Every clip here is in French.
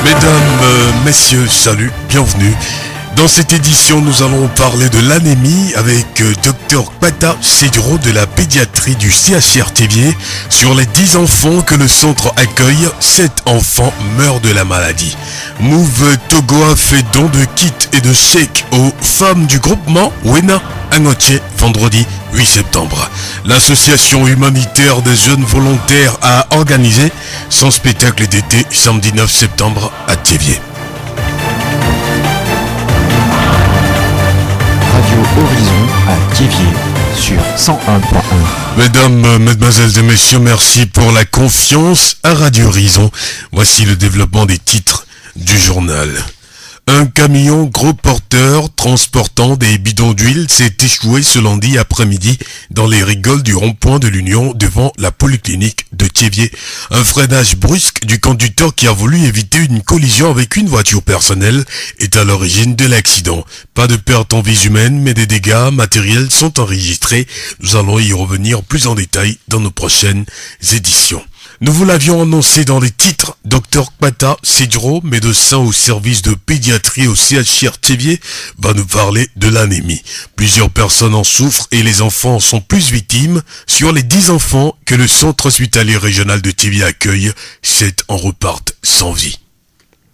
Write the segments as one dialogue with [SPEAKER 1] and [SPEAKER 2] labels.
[SPEAKER 1] Mesdames, messieurs, salut, bienvenue. Dans cette édition, nous allons parler de l'anémie avec Dr Kpata Seduro de la pédiatrie du CHR Théviers. Sur les 10 enfants que le centre accueille, 7 enfants meurent de la maladie. Move Togo a fait don de kits et de chèques aux femmes du groupement Wena Angoche vendredi 8 septembre. L'association humanitaire des jeunes volontaires a organisé son spectacle d'été samedi 9 septembre à Théviers.
[SPEAKER 2] Radio Horizon à Théviers sur 101.1.
[SPEAKER 1] Mesdames, mesdemoiselles et messieurs, merci pour la confiance à Radio Horizon. Voici le développement des titres du journal. Un camion gros porteur transportant des bidons d'huile s'est échoué ce lundi après-midi dans les rigoles du rond-point de l'Union devant la polyclinique de Théviers. Un freinage brusque du conducteur qui a voulu éviter une collision avec une voiture personnelle est à l'origine de l'accident. Pas de perte en vies humaines, mais des dégâts matériels sont enregistrés. Nous allons y revenir plus en détail dans nos prochaines éditions. Nous vous l'avions annoncé dans les titres, Dr Kpata Seduro, médecin au service de pédiatrie au CHR Théviers, va nous parler de l'anémie. Plusieurs personnes en souffrent et les enfants sont plus victimes. Sur les 10 enfants que le centre hospitalier régional de Théviers accueille, 7 en repartent sans vie.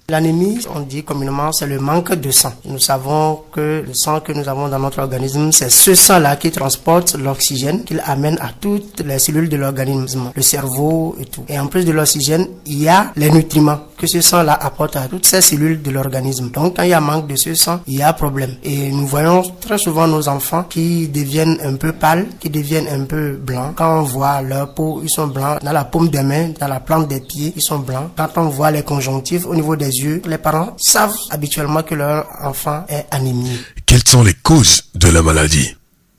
[SPEAKER 3] L'anémie, on dit communément, c'est le manque de sang. Nous savons que le sang que nous avons dans notre organisme, c'est ce sang-là qui transporte l'oxygène, qu'il amène à toutes les cellules de l'organisme, le cerveau et tout. Et en plus de l'oxygène, il y a les nutriments que ce sang-là apporte à toutes ces cellules de l'organisme. Donc, quand il y a manque de ce sang, il y a problème. Et nous voyons très souvent nos enfants qui deviennent un peu pâles, qui deviennent un peu blancs. Quand on voit leur peau, ils sont blancs. Dans la paume des mains, dans la plante des pieds, ils sont blancs. Quand on voit les conjonctifs au niveau des yeux, les parents savent habituellement que leur enfant est anémié.
[SPEAKER 1] Quelles sont les causes de la maladie?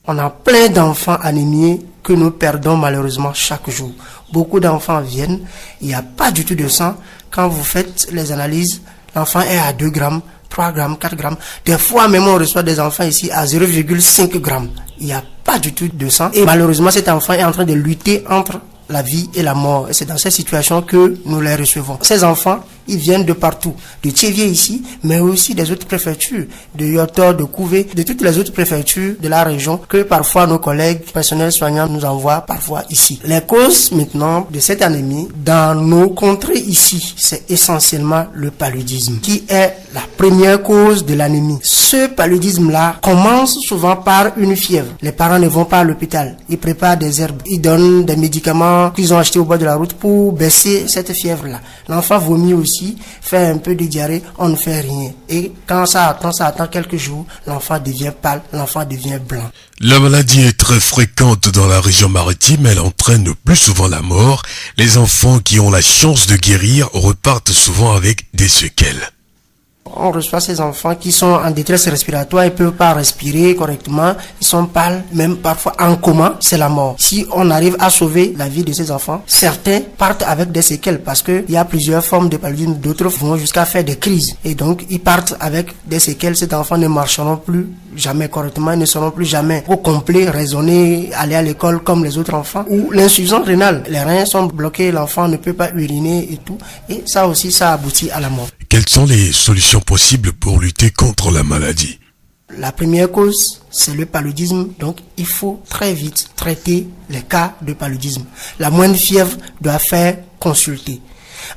[SPEAKER 3] On a plein d'enfants anémiés que nous perdons malheureusement chaque jour. Beaucoup d'enfants viennent, il n'y a pas du tout de sang. Quand vous faites les analyses, l'enfant est à 2 grammes, 3 grammes, 4 grammes. Des fois même on reçoit des enfants ici à 0,5 grammes. Il n'y a pas du tout de sang. Et malheureusement cet enfant est en train de lutter entre la vie et la mort. Et c'est dans cette situation que nous les recevons. Ces enfants, ils viennent de partout. De Théviers ici, mais aussi des autres préfectures, de Yotor, de Couvé, de toutes les autres préfectures de la région que parfois nos collègues personnels soignants nous envoient parfois ici. Les causes maintenant de cette anémie dans nos contrées ici, c'est essentiellement le paludisme qui est la première cause de l'anémie. Ce paludisme-là commence souvent par une fièvre. Les parents ne vont pas à l'hôpital. Ils préparent des herbes. Ils donnent des médicaments qu'ils ont achetés au bord de la route pour baisser cette fièvre-là. L'enfant vomit aussi, fait un peu de diarrhée, on ne fait rien. Et quand ça attend quelques jours, l'enfant devient pâle, l'enfant devient blanc.
[SPEAKER 1] La maladie est très fréquente dans la région maritime, elle entraîne plus souvent la mort. Les enfants qui ont la chance de guérir repartent souvent avec des séquelles.
[SPEAKER 3] On reçoit ces enfants qui sont en détresse respiratoire, ils ne peuvent pas respirer correctement, ils sont pâles, même parfois en coma, c'est la mort. Si on arrive à sauver la vie de ces enfants, certains partent avec des séquelles parce qu'il y a plusieurs formes de paludisme, d'autres vont jusqu'à faire des crises. Et donc, ils partent avec des séquelles, ces enfants ne marcheront plus jamais correctement, ils ne seront plus jamais au complet, raisonner, aller à l'école comme les autres enfants. Ou l'insuffisance rénale, les reins sont bloqués, l'enfant ne peut pas uriner et tout. Et ça aussi, ça aboutit à la mort.
[SPEAKER 1] Quelles sont les solutions possibles pour lutter contre la maladie?
[SPEAKER 3] La première cause, c'est le paludisme. Donc, il faut très vite traiter les cas de paludisme. La moindre fièvre doit faire consulter.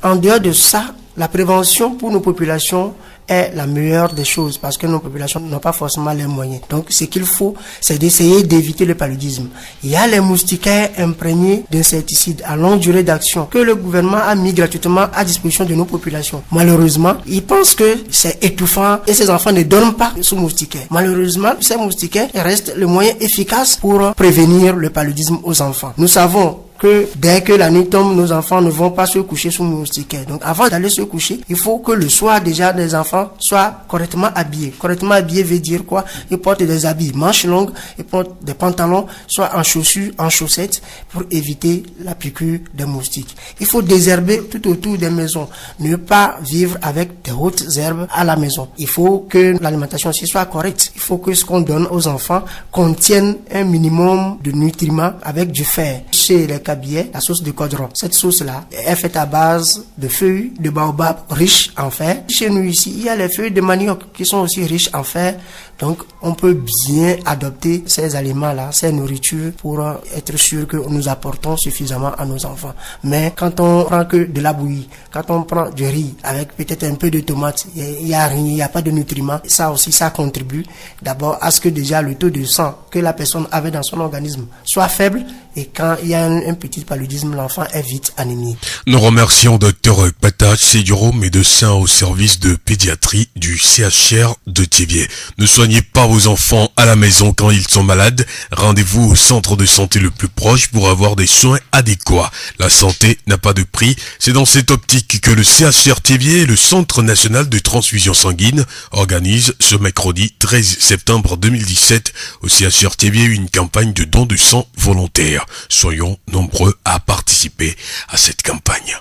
[SPEAKER 3] En dehors de ça, la prévention pour nos populations est la meilleure des choses parce que nos populations n'ont pas forcément les moyens. Donc, ce qu'il faut, c'est d'essayer d'éviter le paludisme. Il y a les moustiquaires imprégnés d'insecticides à longue durée d'action que le gouvernement a mis gratuitement à disposition de nos populations. Malheureusement, ils pensent que c'est étouffant et ces enfants ne dorment pas sous moustiquaires. Malheureusement, ces moustiquaires restent le moyen efficace pour prévenir le paludisme aux enfants. Nous savons que dès que la nuit tombe, nos enfants ne vont pas se coucher sous moustiquaires. Donc avant d'aller se coucher, il faut que le soir déjà les enfants soient correctement habillés. Correctement habillés veut dire quoi? Ils portent des habits manches longues, ils portent des pantalons, soit en chaussures, en chaussettes, pour éviter la piqûre des moustiques. Il faut désherber tout autour des maisons. Ne pas vivre avec des hautes herbes à la maison. Il faut que l'alimentation aussi soit correcte. Il faut que ce qu'on donne aux enfants contienne un minimum de nutriments avec du fer. Chez les cabiai, la sauce de codron. Cette sauce-là est faite à base de feuilles de baobab riches en fer. Chez nous ici, il y a les feuilles de manioc qui sont aussi riches en fer. Donc, on peut bien adopter ces aliments-là, ces nourritures pour être sûr que nous apportons suffisamment à nos enfants. Mais quand on prend que de la bouillie, quand on prend du riz avec peut-être un peu de tomate, il y a rien, il n'y a pas de nutriments. Ça aussi, ça contribue d'abord à ce que déjà le taux de sang que la personne avait dans son organisme soit faible. Et quand il y a un petit paludisme, l'enfant est vite anémié.
[SPEAKER 1] Nous remercions Dr Patage Seyuro, médecin au service de pédiatrie du CHR de Thiéviers. Ne soignez pas vos enfants à la maison quand ils sont malades. Rendez-vous au centre de santé le plus proche pour avoir des soins adéquats. La santé n'a pas de prix. C'est dans cette optique que le CHR Thiéviers et le Centre national de transfusion sanguine organisent ce mercredi 13 septembre 2017 au CHR Thiéviers une campagne de don de sang volontaire. Soyons nombreux à participer à cette campagne.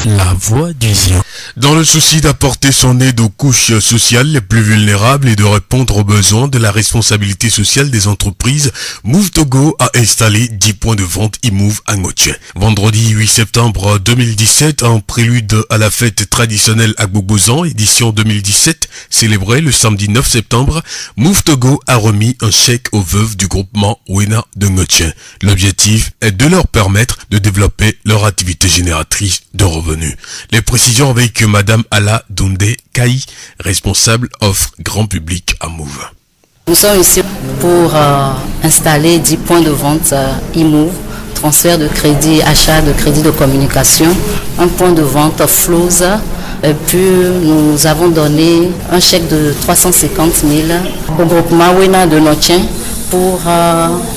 [SPEAKER 2] La voix du Zion.
[SPEAKER 1] Dans le souci d'apporter son aide aux couches sociales les plus vulnérables et de répondre aux besoins de la responsabilité sociale des entreprises, Move Togo a installé 10 points de vente e-Move à Ngotien. Vendredi 8 septembre 2017, en prélude à la fête traditionnelle Agbogozan, édition 2017, célébrée le samedi 9 septembre, Move Togo a remis un chèque aux veuves du groupement Wena de Ngotien. L'objectif est de leur permettre de développer leur activité génératrice de revenus. Les précisions avec Madame Ala Dunde Kai, responsable offre grand public à Move.
[SPEAKER 4] Nous sommes ici pour installer 10 points de vente e-Move, transfert de crédit, achat de crédit de communication, un point de vente Flows, et puis nous avons donné un chèque de 350 000 au groupement Wena de Ngotien pour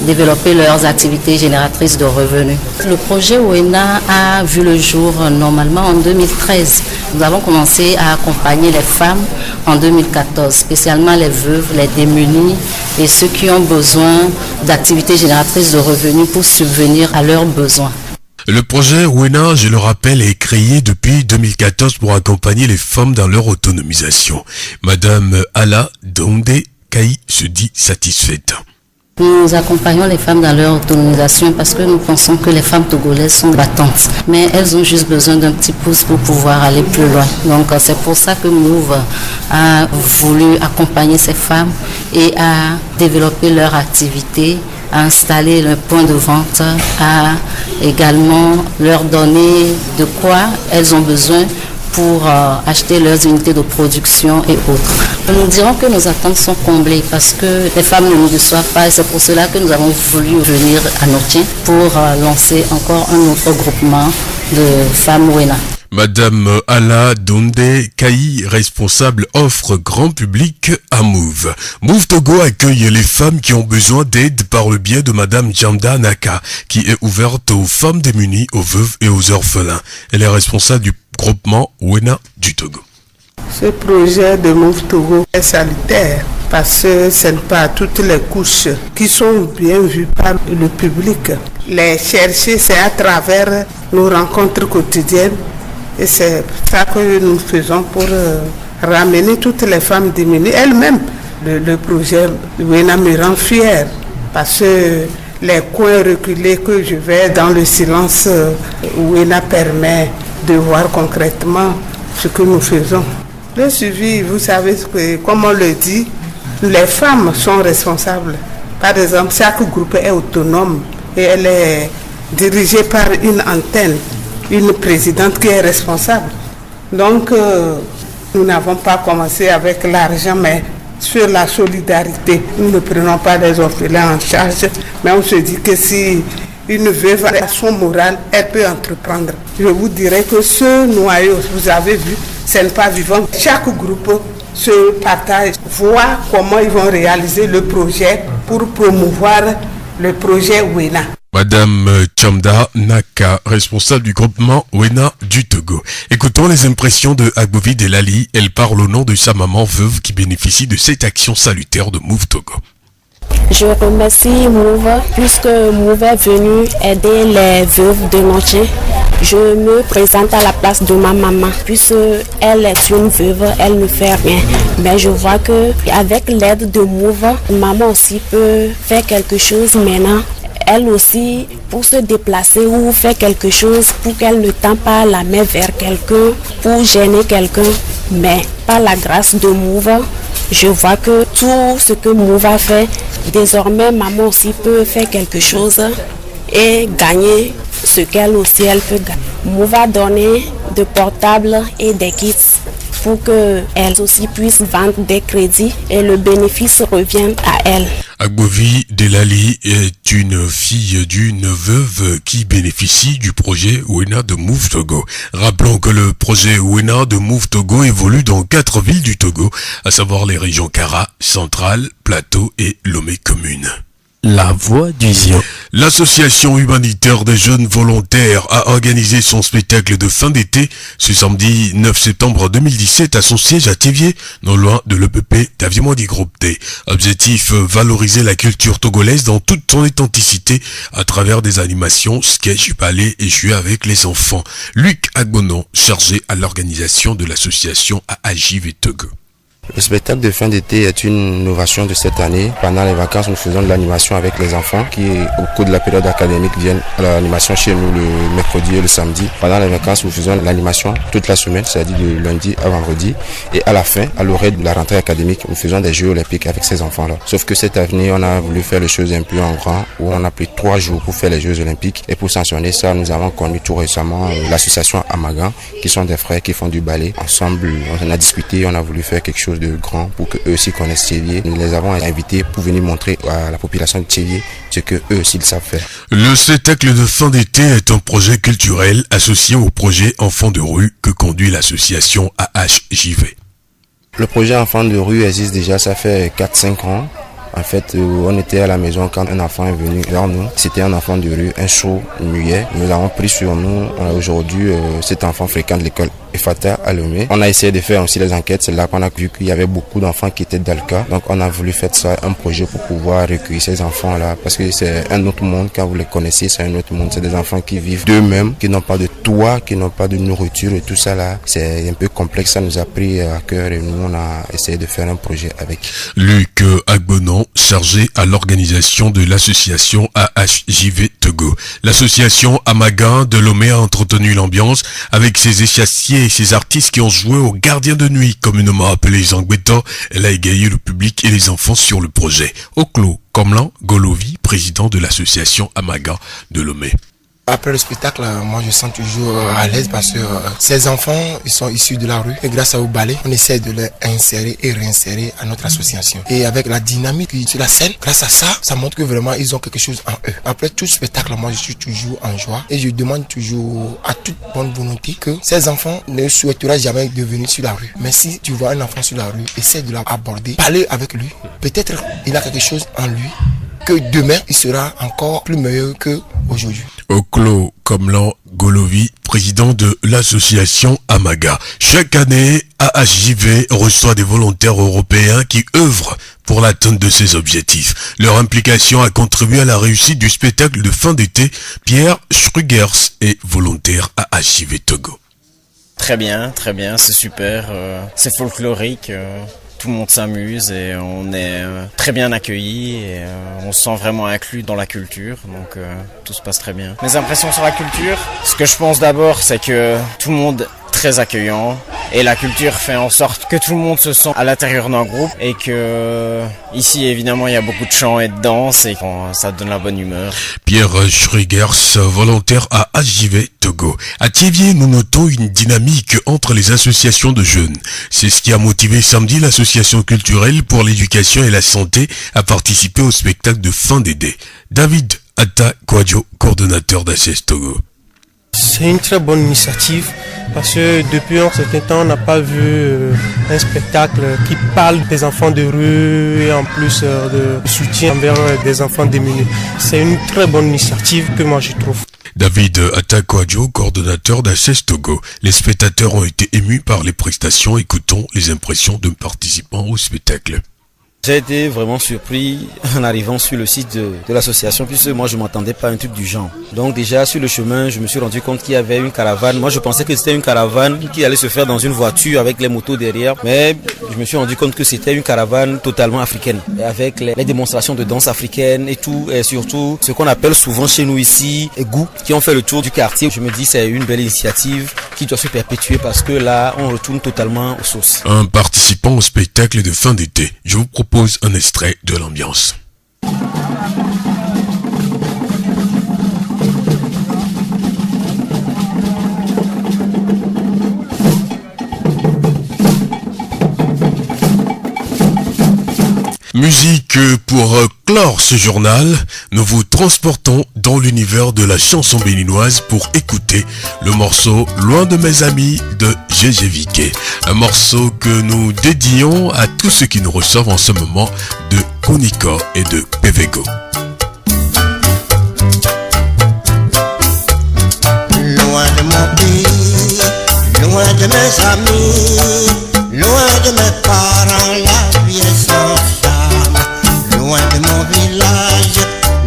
[SPEAKER 4] développer leurs activités génératrices de revenus. Le projet Wena a vu le jour normalement en 2013. Nous avons commencé à accompagner les femmes en 2014, spécialement les veuves, les démunis et ceux qui ont besoin d'activités génératrices de revenus pour subvenir à leurs besoins.
[SPEAKER 1] Le projet Wena, je le rappelle, est créé depuis 2014 pour accompagner les femmes dans leur autonomisation. Madame Ala Donde Kai se dit satisfaite.
[SPEAKER 4] Nous accompagnons les femmes dans leur autonomisation parce que nous pensons que les femmes togolaises sont battantes, mais elles ont juste besoin d'un petit pouce pour pouvoir aller plus loin. Donc c'est pour ça que Move a voulu accompagner ces femmes et à développer leur activité, à installer le point de vente, à également leur donner de quoi elles ont besoin pour acheter leurs unités de production et autres. Nous dirons que nos attentes sont comblées parce que les femmes ne nous reçoivent pas et c'est pour cela que nous avons voulu venir à Ngotien pour lancer encore un autre groupement de femmes Wena.
[SPEAKER 1] Madame Ala Donde Kai, responsable offre grand public à Move. Move Togo accueille les femmes qui ont besoin d'aide par le biais de Madame Jamda Naka, qui est ouverte aux femmes démunies, aux veuves et aux orphelins. Elle est responsable du groupement Wena du Togo.
[SPEAKER 5] Ce projet de Move Togo est salutaire parce que ce n'est pas toutes les couches qui sont bien vues par le public. Les chercher, c'est à travers nos rencontres quotidiennes et c'est ça que nous faisons pour ramener toutes les femmes démunies elles-mêmes. Le projet Wena me rend fière parce que les coins reculés que je vais dans le silence, Wena permet de voir concrètement ce que nous faisons. Le suivi, vous savez, comme on le dit, les femmes sont responsables. Par exemple, chaque groupe est autonome et elle est dirigée par une antenne, une présidente qui est responsable. Donc, nous n'avons pas commencé avec l'argent, mais sur la solidarité. Nous ne prenons pas les orphelins en charge, mais on se dit que si une veuve a son moral, elle peut entreprendre. Je vous dirais que ce noyau, vous avez vu, ce n'est pas vivant. Chaque groupe se partage, voit comment ils vont réaliser le projet pour promouvoir le projet Wena.
[SPEAKER 1] Madame Jamda Naka, responsable du groupement Wena du Togo. Écoutons les impressions de Agbovi Delali. Elle parle au nom de sa maman veuve qui bénéficie de cette action salutaire de Move Togo.
[SPEAKER 6] Je remercie Move puisque Move est venu aider les veuves de Ngotien Je me présente à la place de ma maman. Puisque elle est une veuve, elle ne fait rien. Mais je vois que avec l'aide de Move, maman aussi peut faire quelque chose maintenant. Elle aussi, pour se déplacer ou faire quelque chose, pour qu'elle ne tend pas la main vers quelqu'un, pour gêner quelqu'un. Mais par la grâce de Move, je vois que tout ce que Move a fait, désormais maman aussi peut faire quelque chose et gagner ce qu'elle aussi elle peut gagner. Move a donné de portables et des kits pour qu'elle aussi puisse vendre des crédits et le bénéfice revienne à elle.
[SPEAKER 1] Agbovi Delali est une fille d'une veuve qui bénéficie du projet Wena de Move Togo. Rappelons que le projet Wena de Move Togo évolue dans 4 villes du Togo, à savoir les régions Kara, Centrale, Plateau et Lomé Commune.
[SPEAKER 2] La voix du Zion.
[SPEAKER 1] L'association humanitaire des jeunes volontaires a organisé son spectacle de fin d'été ce samedi 9 septembre 2017 à son siège à Thiévié, non loin de l'EPP d'Aviemodi Groupe D. Objectif, valoriser la culture togolaise dans toute son authenticité à travers des animations, sketchs, ballets et jeux avec les enfants. Luc Agbonon, chargé à l'organisation de l'association AAJV Togo.
[SPEAKER 7] Le spectacle de fin d'été est une innovation de cette année. Pendant les vacances, nous faisons de l'animation avec les enfants qui, au cours de la période académique, viennent à l'animation chez nous le mercredi et le samedi. Pendant les vacances, nous faisons de l'animation toute la semaine, c'est-à-dire de lundi à vendredi. Et à la fin, à l'orée de la rentrée académique, nous faisons des Jeux olympiques avec ces enfants-là. Sauf que cette année, on a voulu faire les choses un peu en grand, où on a pris 3 jours pour faire les Jeux olympiques. Et pour sanctionner ça, nous avons connu tout récemment l'association Amagan, qui sont des frères qui font du ballet. Ensemble, on a discuté, on a voulu faire quelque chose de grand pour qu'eux aussi connaissent Thiévié. Nous les avons invités pour venir montrer à la population de Thiévié ce qu'eux aussi ils savent faire.
[SPEAKER 1] Le spectacle de fin d'été est un projet culturel associé au projet Enfants de rue que conduit l'association AAJV.
[SPEAKER 7] Le projet Enfants de rue existe déjà, ça fait 4-5 ans. En fait, on était à la maison quand un enfant est venu vers nous. C'était un enfant de rue, un sourd muet. Nous l'avons pris sur nous. Aujourd'hui, cet enfant fréquente l'école Efata à Lomé. On a essayé de faire aussi les enquêtes. C'est là qu'on a vu qu'il y avait beaucoup d'enfants qui étaient dans le cas. Donc on a voulu faire ça, un projet pour pouvoir recueillir ces enfants-là. Parce que c'est un autre monde, quand vous les connaissez, c'est un autre monde. C'est des enfants qui vivent d'eux-mêmes, qui n'ont pas de toit, qui n'ont pas de nourriture et tout ça là. C'est un peu complexe, ça nous a pris à cœur et nous on a essayé de faire un projet avec.
[SPEAKER 1] Luc Agbonon, chargé à l'organisation de l'association AAJV Togo. L'association Amagan de Lomé a entretenu l'ambiance avec ses échassiers et ses artistes qui ont joué aux gardiens de nuit, communément appelés Zangbeto. Elle a égayé le public et les enfants sur le projet. Oklo Komlan Golovi, président de l'association Amagan de Lomé.
[SPEAKER 8] Après le spectacle, moi je sens toujours à l'aise parce que ces enfants, ils sont issus de la rue et grâce au ballet, on essaie de les insérer et réinsérer à notre association. Et avec la dynamique sur la scène, grâce à ça, ça montre que vraiment ils ont quelque chose en eux. Après tout spectacle, moi je suis toujours en joie et je demande toujours à toute bonne volonté que ces enfants ne souhaiteraient jamais devenir sur la rue. Mais si tu vois un enfant sur la rue, essaie de l'aborder, parler avec lui. Peut-être il a quelque chose en lui que demain il sera encore plus meilleur qu'aujourd'hui.
[SPEAKER 1] Oklo Komlan Golovi, président de l'association Amaga. Chaque année, AAJV reçoit des volontaires européens qui œuvrent pour l'atteinte de ses objectifs. Leur implication a contribué à la réussite du spectacle de fin d'été. Pierre Schrugers est volontaire AAJV Togo.
[SPEAKER 9] Très bien, c'est super, c'est folklorique. Tout le monde s'amuse et on est très bien accueillis et on se sent vraiment inclus dans la culture, donc tout se passe très bien. Mes impressions sur la culture, ce que je pense d'abord, c'est que tout le monde est très accueillant et la culture fait en sorte que tout le monde se sent à l'intérieur d'un groupe et que ici évidemment il y a beaucoup de chants et de danse et ça donne la bonne humeur.
[SPEAKER 1] Pierre Schrugers, volontaire à AJV Togo. À Thiévié, nous notons une dynamique entre les associations de jeunes. C'est ce qui a motivé samedi l'association culturelle pour l'éducation et la santé à participer au spectacle de fin d'été. David Atta Kwadjo, coordonnateur d'ACS Togo.
[SPEAKER 10] C'est une très bonne initiative parce que depuis un certain temps on n'a pas vu un spectacle qui parle des enfants de rue et en plus de soutien envers des enfants démunis. C'est une très bonne initiative que moi je trouve.
[SPEAKER 1] David Atakwadjo, coordonnateur d'ACS Togo. Les spectateurs ont été émus par les prestations. Écoutons les impressions de participants au spectacle.
[SPEAKER 11] J'ai été vraiment surpris en arrivant sur le site de l'association, puisque moi je ne m'attendais pas à un truc du genre. Donc déjà sur le chemin, je me suis rendu compte qu'il y avait une caravane. Moi je pensais que c'était une caravane qui allait se faire dans une voiture avec les motos derrière, mais je me suis rendu compte que c'était une caravane totalement africaine, avec les démonstrations de danse africaine et tout, et surtout ce qu'on appelle souvent chez nous ici, goûts, qui ont fait le tour du quartier. Je me dis c'est une belle initiative qui doit se perpétuer parce que là on retourne totalement aux sources.
[SPEAKER 1] Un participant au spectacle de fin d'été, je vous propose un extrait de l'ambiance. Musique pour clore ce journal, nous vous transportons dans l'univers de la chanson béninoise pour écouter le morceau Loin de mes amis de Gégé Viqué. Un morceau que nous dédions à tous ceux qui nous reçoivent en ce moment de Konika et de Pevego.
[SPEAKER 12] Loin de mon pays, loin de mes amis, loin de mes parents, la vie est sans flamme. Loin de mon village,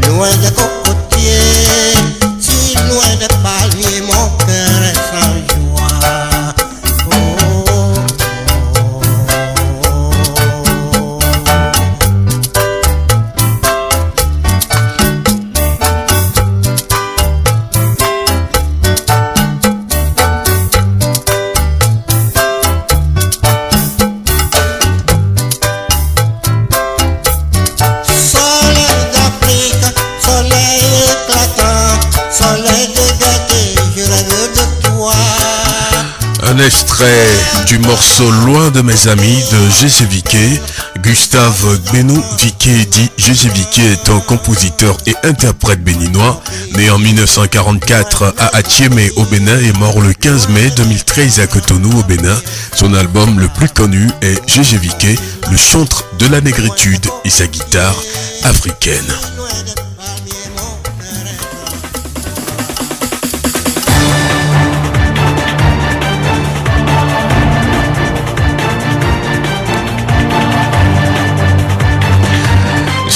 [SPEAKER 12] loin des cocotiers, si loin des palmiers, mon cœur est sans joie. Oh, oh, oh,
[SPEAKER 1] Un extrait du morceau Loin de mes amis de Gégé Viqué. Gustave Benou Viqué dit Gégé Viqué est un compositeur et interprète béninois, né en 1944 à Attiémé au Bénin et mort le 15 mai 2013 à Cotonou au Bénin. Son album le plus connu est Gégé Viqué, le chantre de la négritude et sa guitare africaine.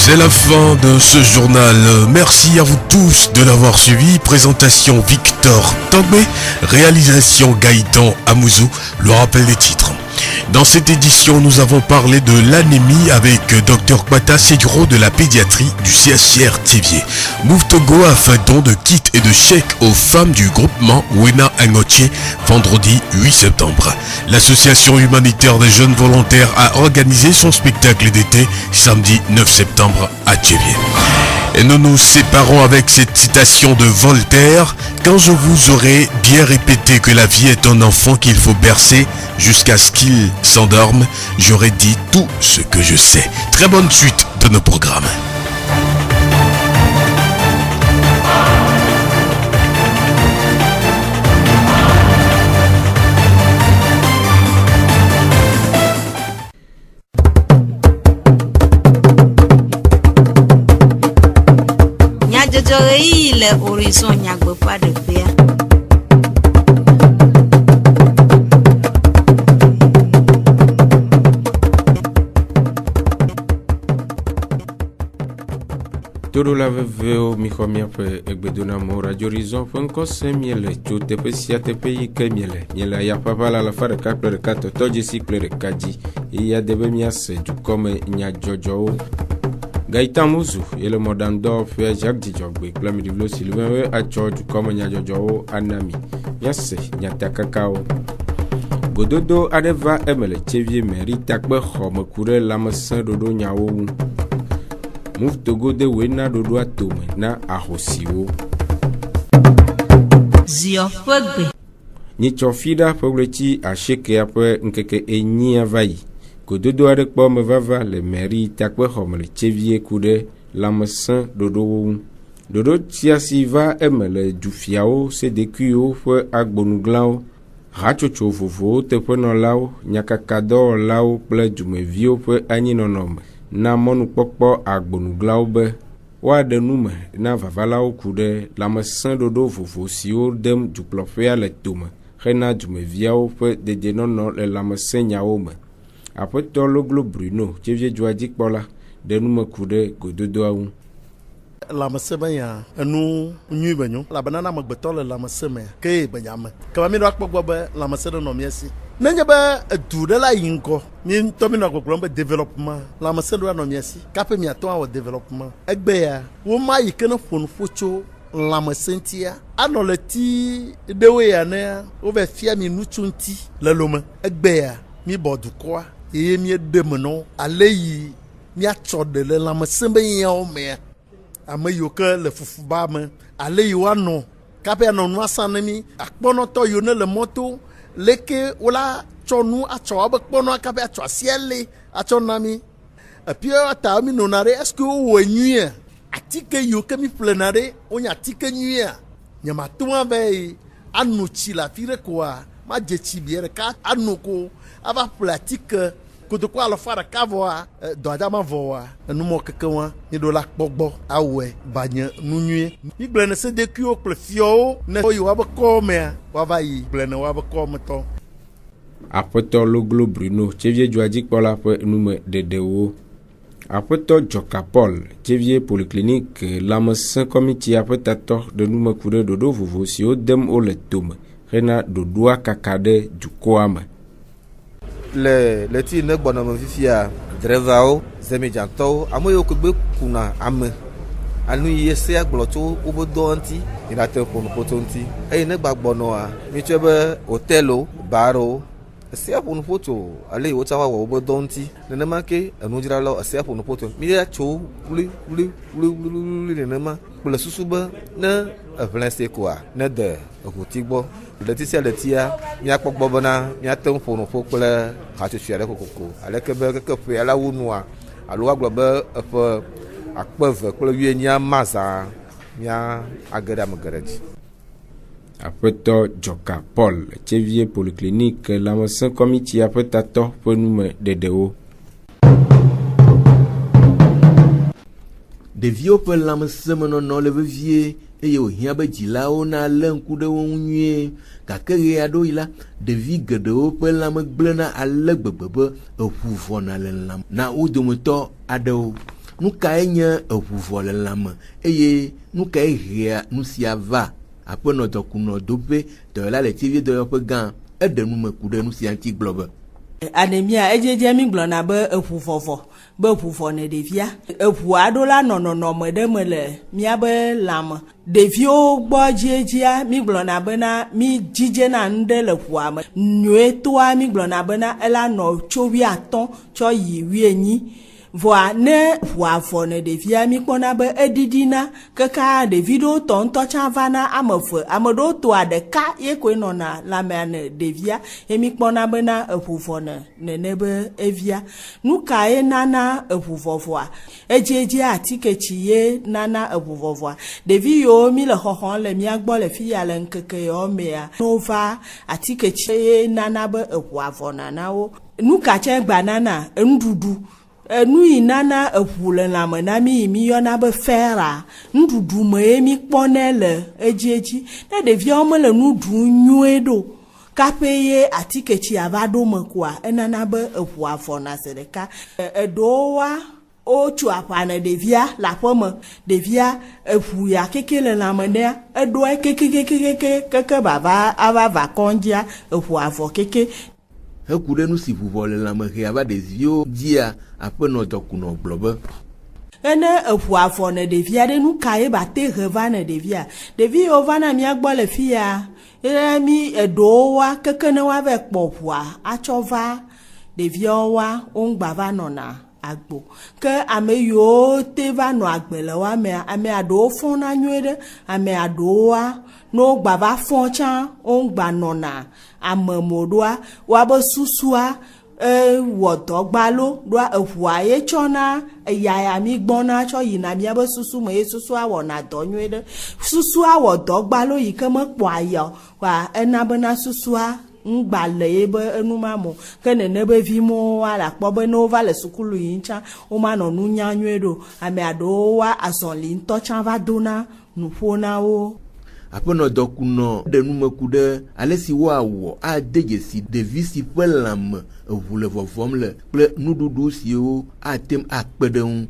[SPEAKER 1] C'est la fin de ce journal. Merci à vous tous de l'avoir suivi. Présentation Victor Togbé, réalisation Gaëtan Amouzou. Le rappel des titres. Dans cette édition, nous avons parlé de l'anémie avec Dr Kwata Seguro de la pédiatrie du CHR Thiviers. Move Togo a fait don de kits et de chèques aux femmes du groupement Wena Angotier vendredi 8 septembre. L'association humanitaire des jeunes volontaires a organisé son spectacle d'été samedi 9 septembre à Thiviers. Et nous nous séparons avec cette citation de Voltaire. Quand je vous aurai bien répété que la vie est un enfant qu'il faut bercer jusqu'à ce qu'il s'endorme, j'aurai dit tout ce que je sais. Très bonne suite de nos programmes.
[SPEAKER 13] Le horizon nyagbe pas de paix.
[SPEAKER 14] Todo la veo mi homia pe egbedona mo radio horizon fonko semiele chote pe siate pe yike miele ya papa la fare ka plere ka toje si plere kaji ya debe mi ase du comme nya jojo Gaëtan Mouzou et le modando fait Jacques Dijogbe, Plami Divlo Sylvain, à George comme Nyajojo, Anami, Yasse, Nyatakakao. Gododo Adeva Emele, Chevier, Meri, Takbe, Home, Kure, Lamasin, Dodo, Nyao. Move Togo de Wena, Dodo, Atome, Na, Ahosio.
[SPEAKER 13] Ziofogbe.
[SPEAKER 14] Nichofida, Pobleti, a Sheke après Nkeke et Niavaï. Gododo avec Pomme Vava, le mairie Takwe Home, le Chevier Coude, Lamasin, Dodo. Dodo Tiasiva aime le Dufiao, c'est des cuyo, fue Agbonuglao, Rachocho Fofo, te prenons lao, Nyakakador lao, ple du me vio, fue Aninonom, na monu pokpo Agbonuglao be, wa de nume, na Vavalao Coude, Lamasin Dodo Fofo, sio dem du plofea le tume, Rena du me viao, fue de denono le Lamasin Yaome. Aƒetɔ Loglo Bruno Tchevie Djoadikpola de numeku ɖe gododoa ŋu.
[SPEAKER 15] Lãmesẽ be ya enu nyui be nyo elabena ne amegbetɔ le lãmesẽ me ke be nyame kema mi ɖo akpɔ gbɔ be lãmesẽ ɖe nɔ mia si nenye be edu ɖe la yi ŋgɔ mi ŋutɔ mi nɔ gbɔgblɔm be développement lãmesẽ ɖo anɔ mia si kaƒe miatɔ awɔ développement egbe ya woma yi ke ne ƒonuƒo tso lãmesẽ ŋutia anɔ le ti ɖewoe ya ne wova fia mi nu tso ŋuti le lome egbe ya mi bɔ dukɔa eye mi ɖe me nɔ ale yi miatsɔ ɖe le lãmesẽ be yawo mea ame yiwo ke le fufuba me ale yiwo anɔ kaƒe anɔ nu asa ne mi akpɔnɔtɔ yiwo ne le mɔto leke wola tsɔ nu atsɔ wobe kpɔnɔa kaƒe atsɔ asi ale atsɔ na mi epia ta mi nɔna ɖe est-ce que wowɔe nyuia atike yiwo ke mi ƒlena ɖe wonye atike nyuia nyemate ŋu ave ano tsi le afi ɖe koa madze tsi bia ɖeka ano ko ava ƒle atike kodoko alɔfa ɖeka vɔa dɔadza ma vɔa enumɔ keke wa mi ɖo la kpɔ gbɔ awɔe ba nye nu nyuie mi gblẽ ne sedekuiwo kple fiɔwo ne woyi woabe kɔwo mea woava yi gblẽ ne woabe kɔwo metɔ.
[SPEAKER 14] Aƒetɔ Loglo Bruno Tchevie Djoadikpola ƒe nume dedewo. Aƒetɔ Dzoka Paul Tchevie Polyclinique lãmesẽ kɔmitia ƒe tatɔ ɖe numeku ɖe ɖoɖo vovo siwo dem wole tome hena ɖoɖoa kaka ɖe dukɔa me.
[SPEAKER 11] Le ti ne gbɔnɔ me fifia drevawo zemidzãtɔwo ame yiwo ke gbe kuna ame anu yi esea gblɔ tso wobe dɔ ŋuti yina te ƒonuƒo ŋuti eye ne gba gbɔnɔa mitsɔe be hotelo barowo esea ƒonuƒo tso ale yi wotsa wɔ wobe dɔ ŋuti nenema ke enudzralawo esea ƒonuƒo tso mi ya tso wli nenema kple susu be ne eʋlẽ se koa ne de eʋuti gbɔ ɖeti sia ɖetia miakpɔ gbɔ bena miate ŋu ƒonuƒo kple hatsotso aɖe kokoko aleke be keke ƒea la wu nua alo agblɔ be eƒe 2,9 ma zã mia age ɖe ame geɖe dzi.
[SPEAKER 14] Aƒetɔ Dzoka Paul Tchevie Polyclinique lãmesẽ kɔmitia ƒe tatɔ ƒe nume dedewo.
[SPEAKER 16] Ɖeviwo ƒe lãmesẽmenɔnɔ le vevie eye wòhiã be dzilawo na lé ŋku ɖe wo ŋu nyuie gake ɣe aɖewo yi la ɖevi geɖewo ƒe lãme gblẽna ale gbegbe be eʋu vɔna le lãme na wo dometɔ aɖewo. Nu kae nye eʋu vɔ le lãme eye nu kae hea nu sia va? Aƒenɔ Dɔkunɔ Dope dɔyɔla le Tchevie dɔyɔƒe gã eɖe nume ku ɖe nu sia ŋuti gblɔ be
[SPEAKER 17] anemia edzedze mi gblɔna be eʋu vɔvɔ be eʋu vɔ ne ɖevia eʋu aɖo la nɔ nɔnɔme ɖe me le miabe lãme ɖeviwo gbɔ dziedzia mi gblɔna bena mi dzidzena nu ɖe le ʋua me nyuietoa mi gblɔna bena ela nɔ tso 15 tsɔ yi 18 vɔa ne ʋua vɔ ne ɖevia mi kpɔna be eɖiɖina keka ɖevi ɖewo tɔ ŋutɔ tsã vana ame 2 ame ɖewo toa ɖeka ye koe nɔna lãmea ne ɖevia ye mi kpɔna bena eʋu vɔ ne nene be evia nu ka ye nana eʋu vɔvɔa edzedzia atiketsi ye nana eʋu vɔvɔa ɖevi yiwo mi le xɔxɔ le mia gbɔ le fiya le ŋkeke yawo mea nova atiketsi ye nana be eʋua vɔna na wo nu ka tsɛ gba nana nuɖuɖu nu yi nana eʋu le lãme na mi yɔna be fera nuɖuɖu me ye mi kpɔnɛ le edziedzi ne ɖeviawo mele nu ɖum nyuie ɖo kaƒe ye atiketsi ava ɖo me koa enana be eʋua vɔna se ɖeka eɖewo wa wotso aƒa ne ɖevia le aƒeme ɖevia eʋu ya keke le lãme nea eɖoe keke bava ava va kɔndzia eʋua vɔ keke
[SPEAKER 16] heku ɖe nu si ʋuvɔ le lãme hea va ɖeviwo dzia Aƒenɔ Dɔkunɔ gblɔ be
[SPEAKER 17] ene eʋua vɔ ne ɖevia ɖe nu ka ye ba te he va ne ɖevia ɖevi yiwo va na mia gbɔ le fiya ye mi eɖewo wa keke ne wa va kpɔ ʋua atsɔ va ɖeviawo wa wongba va nɔna agbo ke ame yiwo te va nɔ agbe le wa mea ame aɖewo fɔna nyuie ɖe ame aɖewo wa no gba va fɔ tsã wongba nɔna ame moɖoa woabe susua wɔ dɔgbalo ɖoa eʋua ye tsɔna yaya mi gbɔna tsɔ yina miabe susu me ye susua wɔna dɔ nyuie ɖe susua wɔ dɔgbalo yi ke mekpɔ aya wa ena bena susua ngba le ye be enuma mo ke nene be vimo ala kpɔ be ne wova le sukulu yi tsã wo ma nɔ nu nya nyuie ɖo ame aɖewo wa azɔli ŋutɔ tsã va dona nuƒo na wo.
[SPEAKER 16] aƒenɔ dɔkunɔ ɖe numeku ɖe ale si woawɔ ade dzesi ɖevi si ƒe lãme eʋu le vɔvɔm le kple nuɖuɖu siwo atem akpe ɖe ŋu.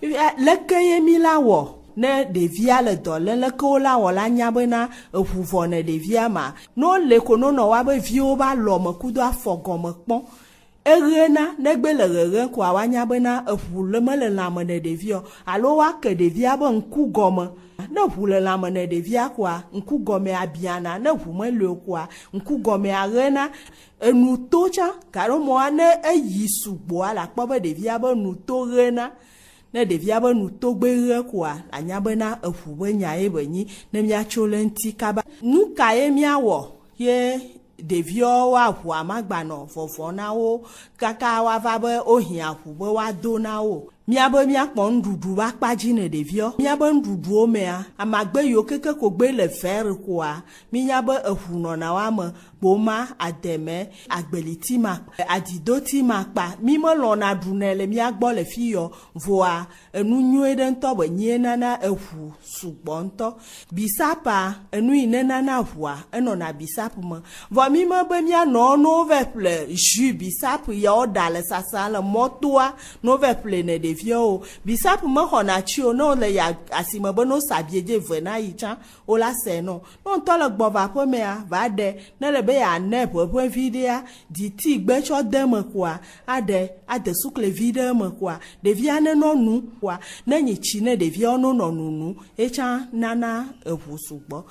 [SPEAKER 17] Leke ye mi la wɔ ne ɖevia le dɔ le leke wo la wɔ la nya bena eʋu vɔ ne ɖevia ma no le ko no nɔ wa be viwo ba lɔme kudo afɔ gɔme kpɔm. Eɣena negbe le ɣeɣe koa woanya bena eʋu le mele lãme ne ɖevia alo woake ɖevia be ŋku gɔme. Ne ʋu le lãme ne ɖevia koa ŋku gɔme abiana, ne ʋu meli o koa ŋku gɔme aɣena. Enu to tsã gaɖo mɔa ne eyi sugbɔa la kpɔ be ɖevia be nu to ɣena. Ne ɖevia be nu to gbe ɣe koa anya bena eʋu be nya ye be nyi ne miatso le ŋti kaba. Nu ka ye miawɔ ye ɖeviwo woaʋu amagbanɔ vɔvɔ na wo kaka woava be wohiã ʋu be woado na wo. Miabe miakpɔ nuɖuɖu ba kpadzi ne ɖeviwo. Miabe nuɖuɖuwo mea amagbe yiwo keke ko gbe le vɛri koa minya be eʋu nɔna woame gboma, ademe, agbeliti ma, adidoti ma kpa. Mi melɔna ɖune le miagbɔ le fiyɔ voa enu nyuie ɖe ŋutɔ be nyie nana eʋu sugbɔ ŋutɔ. Bisapa enu yi ne nana ʋua enɔna bisap me. Vɔ mi me be mianɔ no ve ƒle jus bisap yawo ɖa le sasa le mɔtoa no ve ƒle ne ɖeviwo. Bisap me xɔna tsi o ne wole ya asime be no sabiedze ve na yi tsã o la se no. No ŋutɔ le gbɔ va ƒe mea va ɖe ne le be ya ne ƒeƒe viɖea diti gbe tsɔ de me koa aɖe ade suklevi ɖe me koa ɖevia ne nɔ nu koa ne nyi tsi ne ɖeviawo no nɔ nunu etsã nana eʋu sugbɔ.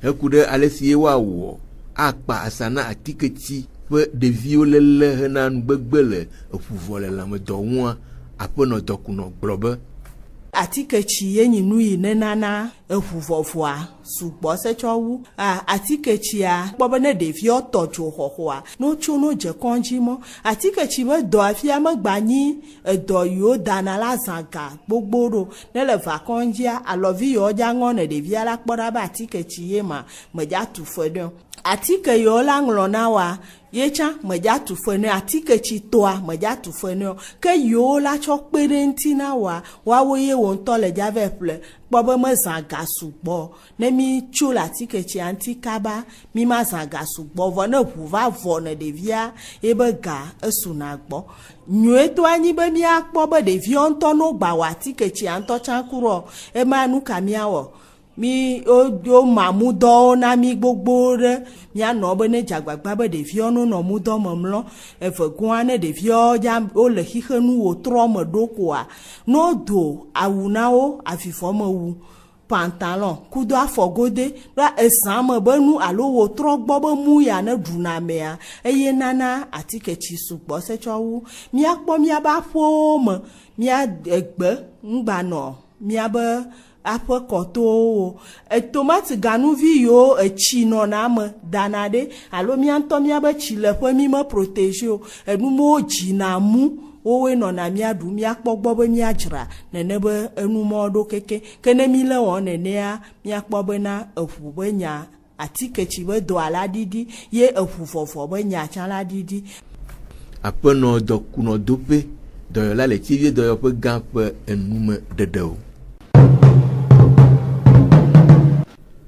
[SPEAKER 16] Heku ɖe ale si woawɔ akpa asa na atiketsi ƒe ɖeviwo lele hena nugbegbe le eʋuvɔ le lãmedɔ ŋua. Aƒenɔ dɔkunɔ gblɔ be
[SPEAKER 17] atiketsi ye nyi nu yi ne nana eʋu vɔvɔa sugbɔ setsɔ wu. Atiketsia kpɔ be ne ɖeviwo tɔ dzo xɔxɔa no tso no dze kɔndzi mɔ. Atiketsi be dɔ afia megba nyi edɔ yiwo dana la zãga gbogbo ɖo. Ne le va kɔndzia alɔvi yiwo dza ŋɔ ne ɖevia la kpɔ ɖa be atiketsi ye ma medza tu fe ɖe o. Atike yiwo la ŋlɔ na wa ye tsã medza tu fe ne atiketsi toa medza tu fe ne o. Ke yiwo la tsɔ kpe ɖe ŋti na wa woawo ye wo ŋutɔ le dza ve ƒle kpɔ be mezã ga sugbɔ. Ne mi tso le atiketsia ŋti kaba mi ma zã ga sugbɔ vɔ ne ʋu va vɔ ne ɖevia ye be ga esuna gbɔ. Nyuieto anyi be miakpɔ be ɖeviwo ŋutɔ no gba wɔ atiketsia ŋutɔ tsã kurɔ ema nu ka miawɔ. Mi o mamu dɔwo na mi gbogbo ɖe mianɔ be ne dzagbagba be ɖeviwo no nɔ mudɔ me mlɔ evegua ne ɖeviwo dza wole xixe nu wo trɔ me ɖo koa no do awu na wo avivɔ me wu pantalon kudo afɔgode ɖa ezã me be nu alo wo trɔ gbɔ be mu ya ne ɖuna mea eye nana atiketsi sugbɔ setsɔ wu. Miakpɔ miabe aƒewo me mia egbe ŋgbanɔ miabe aƒe kɔtowo. Tomati ganuvi yiwo etsi nɔna me dana ɖe alo miantɔ miabe tsi le ƒe mi me protege o. Enumo dzina mu wowoe nɔna miaɖu miakpɔ gbɔ be miadzra nene be enumɔ ɖo keke. Ke ne mi le wɔ nenea miakpɔ bena eʋu be nya atiketsi be dɔa la ɖiɖi ye eʋu vɔvɔ be nya tsã la ɖiɖi.
[SPEAKER 16] Aƒenɔ dɔkunɔ doƒe dɔyɔla le tivie dɔyɔƒe gã ƒe enume ɖeɖewo.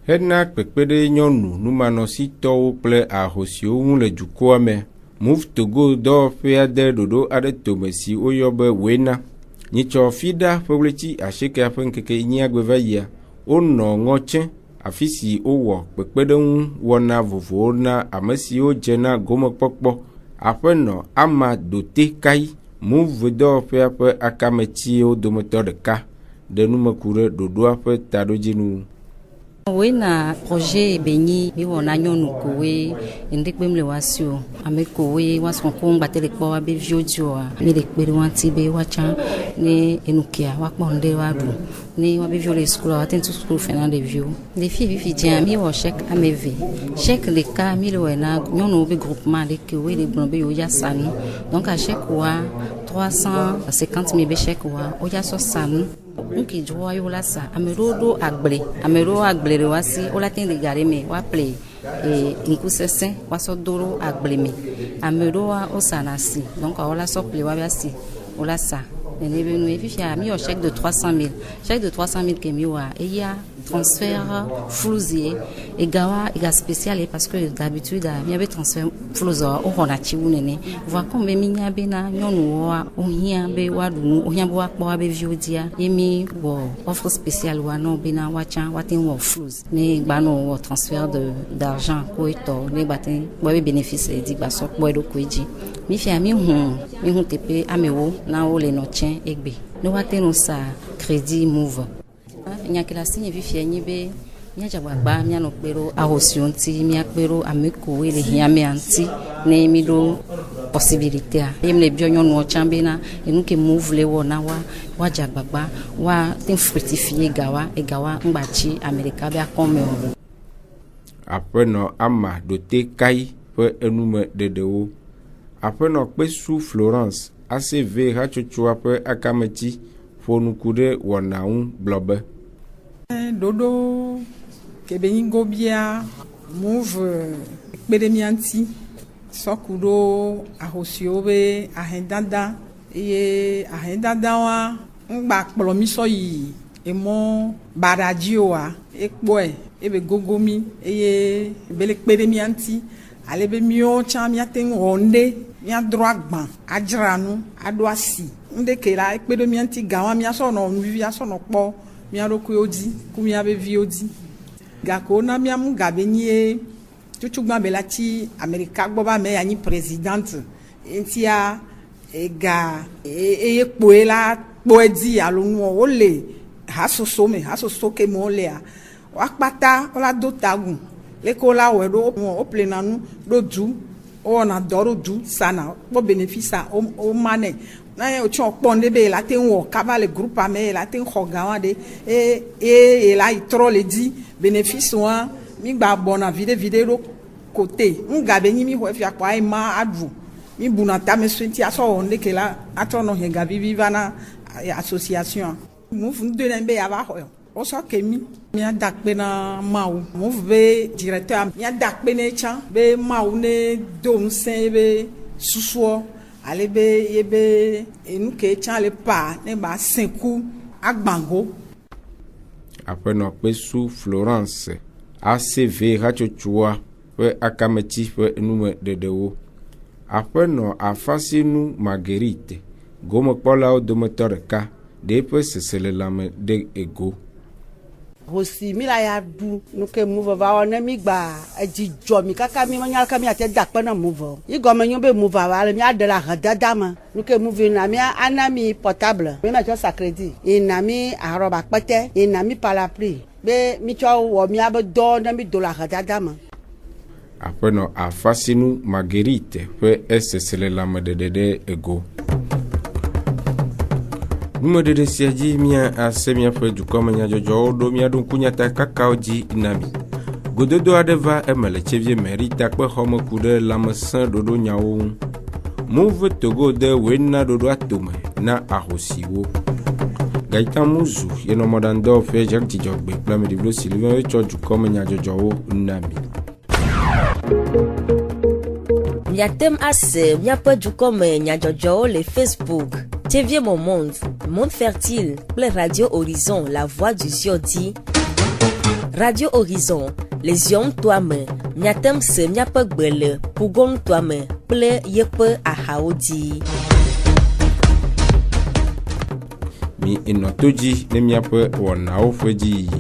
[SPEAKER 14] Hena kpekpe ɖe nyɔnu numanɔsitɔwo kple ahosiwo ŋu le dukɔa me. Move Togo dɔwɔƒe ade ɖoɖo aɖe tome si woyɔ be Wena. Nyitsɔ Fida ƒe ɣleti 90 ƒe ŋkeke 9 agbe va yia. Wonɔ ŋɔtse afi si wowɔ kpekpeɖeŋu wɔna vovowo na ame siwo dze na gomekpɔkpɔ. Aƒenɔ Ama Dote Kai Move dɔwɔƒea ƒe akametsiwo dometɔ ɖeka ɖe numeku ɖe ɖoɖoa ƒe taɖodzinu.
[SPEAKER 4] Wena projet benyi mi wona nyɔnu kowe ndekpem le wasio ame kowe wasonko ngbate le kpɔ abe viodzioa mi le kpe ɖe wanti be watsã ne enukia wakpɔ nde wa ɖu ne wabe vio le skula wa tentu skul fena ɖeviwo le fi dzia mi wɔ chèque ameve chèque ɖeka mi le wɔ na nyɔnuwo be groupement ɖe ke woe le gblɔ be yewo dza sa nu donc à chèque wa 350 000 be chèque wa wo dza sɔ sa nu. Nuki dzɔa yo la sa ame ɖewo ɖo agble ɖe wasi wo la te le gaɖe me woaple ŋkusesẽ woasɔ do ɖo agble me ame ɖewoa wosana si donc wo la sɔ ple woabe asi wo la sa nene be nu fifia mi o chèque de 300 000 chèque de 300 000 ke mi wa e ya transfert flousier et gawa et spécial parce que d'habitude mi avait transfert flouzo o hona chiwu nene voir comme mi nya be na nyonu wa o hia be wa du o hia bo akpo be viodia yemi wo offre spéciale wa no be na wa chan wa tin wo flouz ne gba no wo transfert d'argent ko eto ne batin bo be bénéfice di gba so bo do ko eji mi fi ami hun tepe amewo na o le no chen egbe no wa tenu sa crédit move nyakila sinye vifia nyibe nyaja gbagba mia no pero ahosionti mia pero ameko wele hiame anti ne mi do possibilité a yemle bionyo no chambena enuke move le wona wa jagbagba wa tin fructifier gawa ngbachi america bia comme
[SPEAKER 14] après no ama doté kai pe enume dedewo après no pe sous Florence ACV hachuchua pe akameti fonukude wonaun blobe
[SPEAKER 18] dodo kebengo bia move bedemianti sokudo ahosiobe ahendada wa ngba polomiso yi emo baradio wa ekpoe ebe gogomi eye bele bedemianti alebe mio chamia ten onde mia droit gban ajranu adoasi nde kela ekpedemianti gawa mia so no vivia so no po mia roku odi ku mia be vi odi gako na mia mu gabenye chuchugba belati america gbo ba me yani présidente entia ega ekpoela poedi alonu o le hasoso ke mo le a wakpata ola dotagun lekola wedo o plenanu do du o na doro du sana bo bénéfice o mane na ye ocho ponde be la ten wo kaba le groupe ame la ten khogawa de et la itro le di bénéfice wa mi gba bona vidéo côté ngabe ni mi ho fi akwa ma adu mi buna ta me swenti aso onde ke la ato no he gabi vivana association mu fu de nembe ya ba ho o so kemi mi adakpe na mawu mu be directeur mi adakpe ne cha be mawu ne dom sen be susuo ale be yebe enuke cha le pa ne ba sinku agbango
[SPEAKER 14] après no pe sous Florence ACV hachochua pe akameti pe nume dedewo après no afasinu Marguerite gomo pola o domotoreka de pe sesele lame de ego
[SPEAKER 19] hosi mila ya du nuke move va ona mi gba ejijo mi kaka mi manya ka mi ate dakpe na move igo me be move va le mi adela hadada ma nuke move na mi anami portable mi ma cho sa crédit ina mi aroba pete ina mi parapluie be mi cho wo mi abodo na mi dola hadada ma
[SPEAKER 14] après no afasinu Marguerite pe sesele lame de ego nume de siaji mia asemia fe du komanya jojo do mia dun kunyata kakaoji inami gododo adeva emele chevie merita pe homo kude lamsan dodo nyawo move togo de wenna dodo atome na ahosiwo gaita muzu yeno modando fe jakti jogbe plame de blo silver cho du komanya jojo inami
[SPEAKER 20] Nyatem ase nyapa du komanya jojo le Facebook Tevie mon monde fertile, ple Radio Horizon, la voix du Ziodi. Radio Horizon, les yom toi-même, nyatem se nyapa gbele, pougon toi-même, ple yepe a haodi.
[SPEAKER 14] Mi inotoji ne miape wana ofeji.